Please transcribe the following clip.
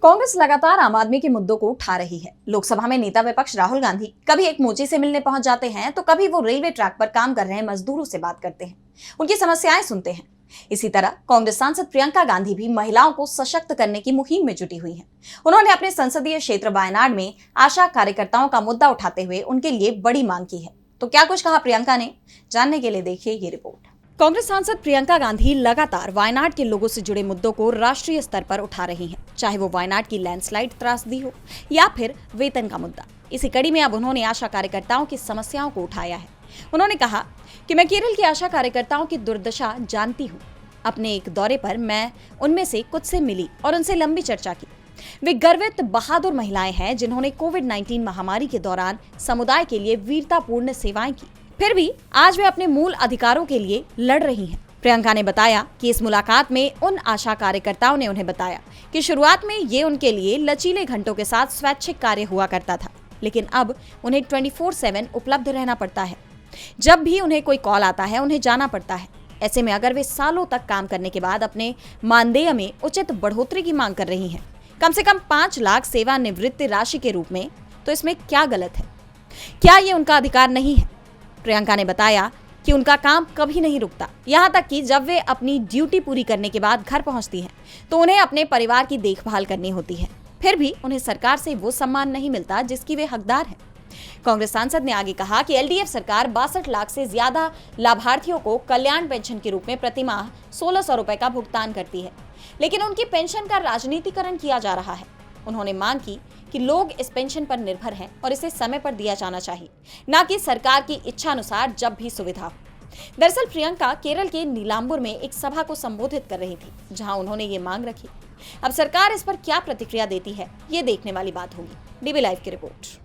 कांग्रेस लगातार आम आदमी के मुद्दों को उठा रही है। लोकसभा में नेता विपक्ष राहुल गांधी कभी एक मोची से मिलने पहुंच जाते हैं तो कभी वो रेलवे ट्रैक पर काम कर रहे मजदूरों से बात करते हैं, उनकी समस्याएं सुनते हैं। इसी तरह कांग्रेस सांसद प्रियंका गांधी भी महिलाओं को सशक्त करने की मुहिम में जुटी हुई हैं। उन्होंने अपने संसदीय क्षेत्र वायनाड में आशा कार्यकर्ताओं का मुद्दा उठाते हुए उनके लिए बड़ी मांग की है। तो क्या कुछ कहा प्रियंका ने, जानने के लिए देखिए ये रिपोर्ट। कांग्रेस सांसद प्रियंका गांधी लगातार वायनाड के लोगों से जुड़े मुद्दों को राष्ट्रीय स्तर पर उठा रही हैं, चाहे वो वायनाड की लैंडस्लाइड त्रासदी हो या फिर वेतन का मुद्दा। इसी कड़ी में अब उन्होंने आशा कार्यकर्ताओं की समस्याओं को उठाया है। उन्होंने कहा कि मैं केरल की आशा कार्यकर्ताओं की दुर्दशा जानती हूँ। अपने एक दौरे पर मैं उनमें से कुछ से मिली और उनसे लंबी चर्चा की। वे गर्वित बहादुर महिलाएं हैं जिन्होंने कोविड-19 महामारी के दौरान समुदाय के लिए वीरतापूर्ण सेवाएं की। फिर भी आज वे अपने मूल अधिकारों के लिए लड़ रही हैं। प्रियंका ने बताया कि इस मुलाकात में उन आशा कार्यकर्ताओं ने उन्हें बताया कि शुरुआत में ये उनके लिए लचीले घंटों के साथ स्वैच्छिक कार्य हुआ करता था, लेकिन अब उन्हें 24/7 उपलब्ध रहना पड़ता है। जब भी उन्हें कोई कॉल आता है उन्हें जाना पड़ता है। ऐसे में अगर वे सालों तक काम करने के बाद अपने मानदेय में उचित बढ़ोतरी की मांग कर रही हैं, कम से कम 5 लाख सेवानिवृत्ति राशि के रूप में, तो इसमें क्या गलत है? क्या ये उनका अधिकार नहीं है? प्रियंका ने बताया कि उनका काम कभी नहीं रुकता, यहाँ तक कि जब वे अपनी ड्यूटी पूरी करने के बाद घर पहुँचती हैं तो उन्हें अपने परिवार की देखभाल करनी होती है। फिर भी उन्हें सरकार से वो सम्मान नहीं मिलता जिसकी वे हकदार हैं। कांग्रेस सांसद ने आगे कहा कि एलडीएफ सरकार 62 लाख से ज्यादा लाभार्थियों को कल्याण पेंशन के रूप में प्रति माह 1600 रुपए का भुगतान करती है, लेकिन उनकी पेंशन का राजनीतिकरण किया जा रहा है। उन्होंने मांग की कि लोग इस पेंशन पर निर्भर हैं और इसे समय पर दिया जाना चाहिए, न कि सरकार की इच्छा अनुसार जब भी सुविधा हो। दरअसल प्रियंका केरल के नीलांबुर में एक सभा को संबोधित कर रही थी, जहां उन्होंने ये मांग रखी। अब सरकार इस पर क्या प्रतिक्रिया देती है, ये देखने वाली बात होगी। डीबी लाइव की रिपोर्ट।